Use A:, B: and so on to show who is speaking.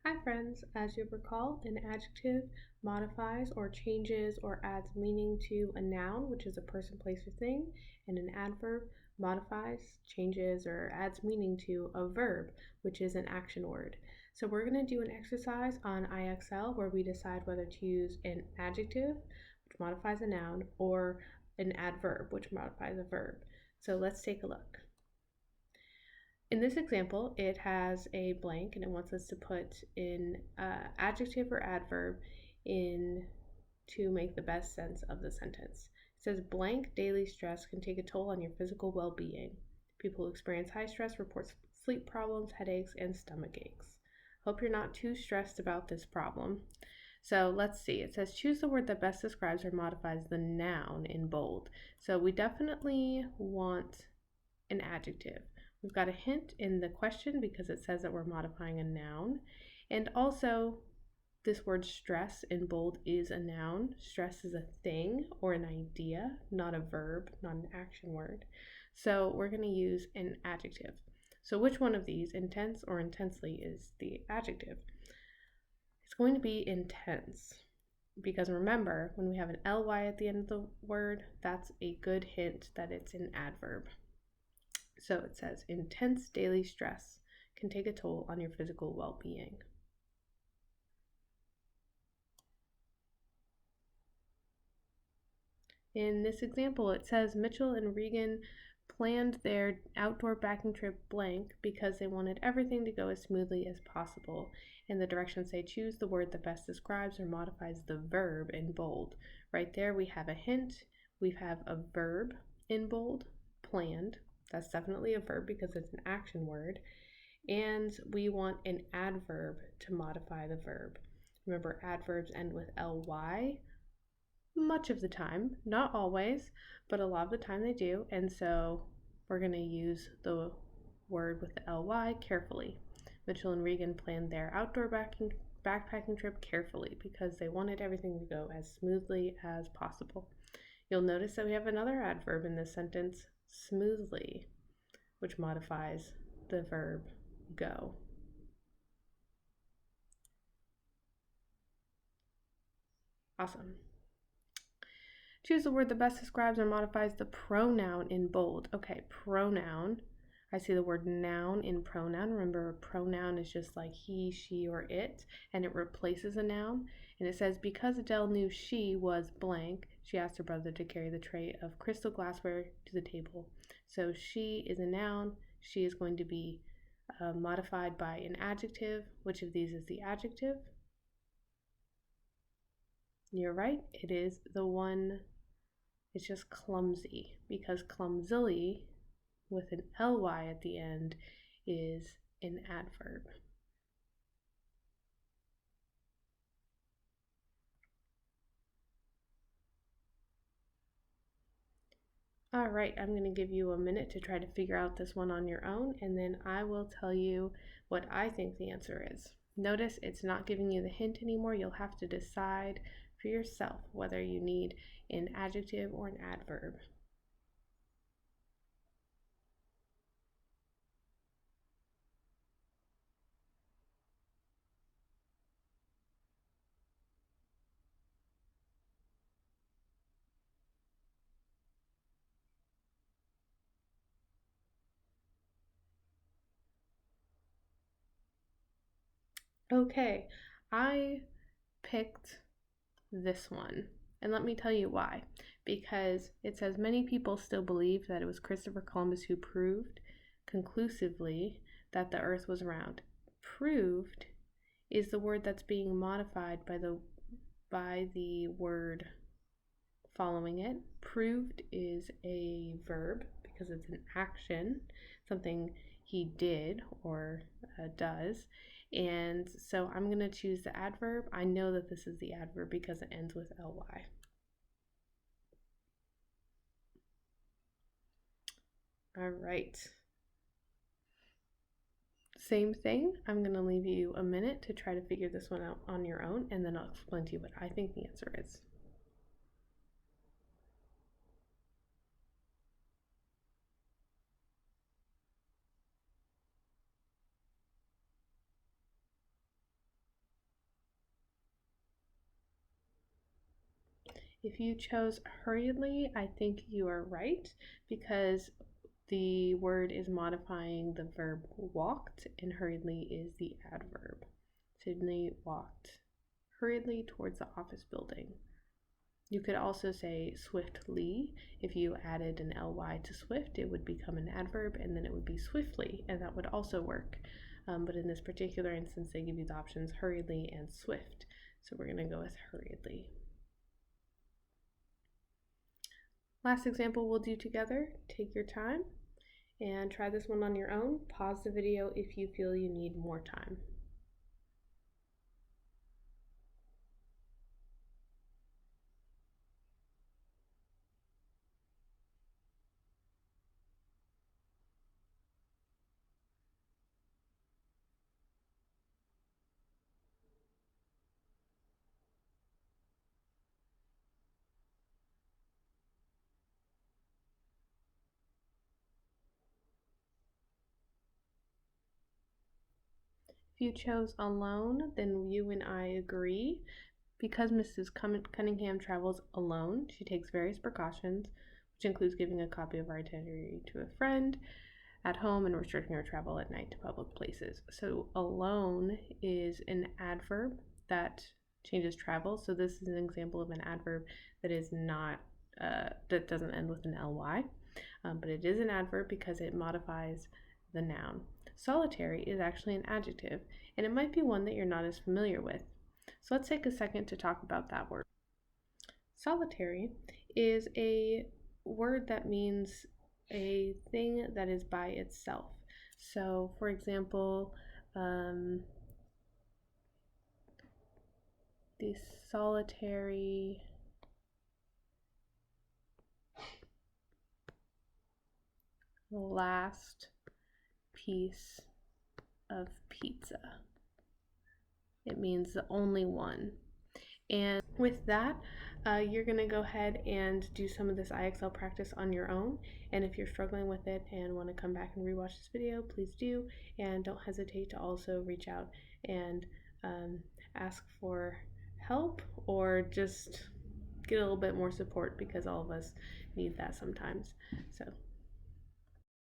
A: Hi friends, as you recall, an adjective modifies or changes or adds meaning to a noun, which is a person, place, or thing, and an adverb modifies, changes, or adds meaning to a verb, which is an action word. So we're going to do an exercise on IXL where we decide whether to use an adjective, which modifies a noun, or an adverb, which modifies a verb. So let's take a look. In this example, it has a blank and it wants us to put in adjective or adverb in to make the best sense of the sentence. It says blank daily stress can take a toll on your physical well-being. People who experience high stress report sleep problems, headaches, and stomach aches. Hope you're not too stressed about this problem. So let's see. It says choose the word that best describes or modifies the noun in bold. So we definitely want an adjective. We've got a hint in the question because it says that we're modifying a noun. And also, this word stress in bold is a noun. Stress is a thing or an idea, not a verb, not an action word. So we're going to use an adjective. So which one of these, intense or intensely, is the adjective? It's going to be intense. Because remember, when we have an ly at the end of the word, that's a good hint that it's an adverb. So it says, intense daily stress can take a toll on your physical well-being. In this example, it says Mitchell and Regan planned their outdoor backpacking trip blank because they wanted everything to go as smoothly as possible. And the directions say choose the word that best describes or modifies the verb in bold. Right there we have a hint. We have a verb in bold, planned. That's definitely a verb because it's an action word. And we want an adverb to modify the verb. Remember, adverbs end with ly much of the time, not always, but a lot of the time they do. And so we're going to use the word with the ly carefully. Mitchell and Regan planned their outdoor backpacking trip carefully because they wanted everything to go as smoothly as possible. You'll notice that we have another adverb in this sentence, smoothly, which modifies the verb go. Awesome. Choose the word that best describes or modifies the pronoun in bold. Okay, pronoun. I see the word noun in pronoun. Remember, a pronoun is just like he, she, or it, and it replaces a noun. And it says, because Adele knew she was blank, she asked her brother to carry the tray of crystal glassware to the table. So she is a noun. She is going to be modified by an adjective. Which of these is the adjective? You're right. It is the one, it's just clumsy, because clumsily with an ly at the end is an adverb. All right, I'm going to give you a minute to try to figure out this one on your own, and then I will tell you what I think the answer is. Notice it's not giving you the hint anymore. You'll have to decide for yourself whether you need an adjective or an adverb. Okay, I picked this one. And let me tell you why. Because it says many people still believe that it was Christopher Columbus who proved conclusively that the earth was round. Proved is the word that's being modified by the word following it. Proved is a verb because it's an action, something he did or does. And so I'm going to choose the adverb. I know that this is the adverb because it ends with ly. All right. Same thing. I'm going to leave you a minute to try to figure this one out on your own, and then I'll explain to you what I think the answer is. If you chose hurriedly, I think you are right because the word is modifying the verb walked, and hurriedly is the adverb. Sydney walked hurriedly towards the office building. You could also say swiftly. If you added an ly to swift, it would become an adverb, and then it would be swiftly, and that would also work. But in this particular instance, they give you the options hurriedly and swift. So we're going to go with hurriedly. Last example we'll do together. Take your time and try this one on your own. Pause the video if you feel you need more time. If you chose alone, then you and I agree. Because Mrs. Cunningham travels alone, she takes various precautions, which includes giving a copy of our itinerary to a friend at home and restricting her travel at night to public places. So alone is an adverb that changes travel. So this is an example of an adverb that is not that doesn't end with an ly, but it is an adverb because it modifies the noun. Solitary is actually an adjective, and it might be one that you're not as familiar with. So let's take a second to talk about that word. Solitary is a word that means a thing that is by itself. So, for example, the solitary last piece of pizza. It means the only one. And with that, you're going to go ahead and do some of this IXL practice on your own. And if you're struggling with it and want to come back and rewatch this video, please do. And don't hesitate to also reach out and ask for help or just get a little bit more support because all of us need that sometimes. So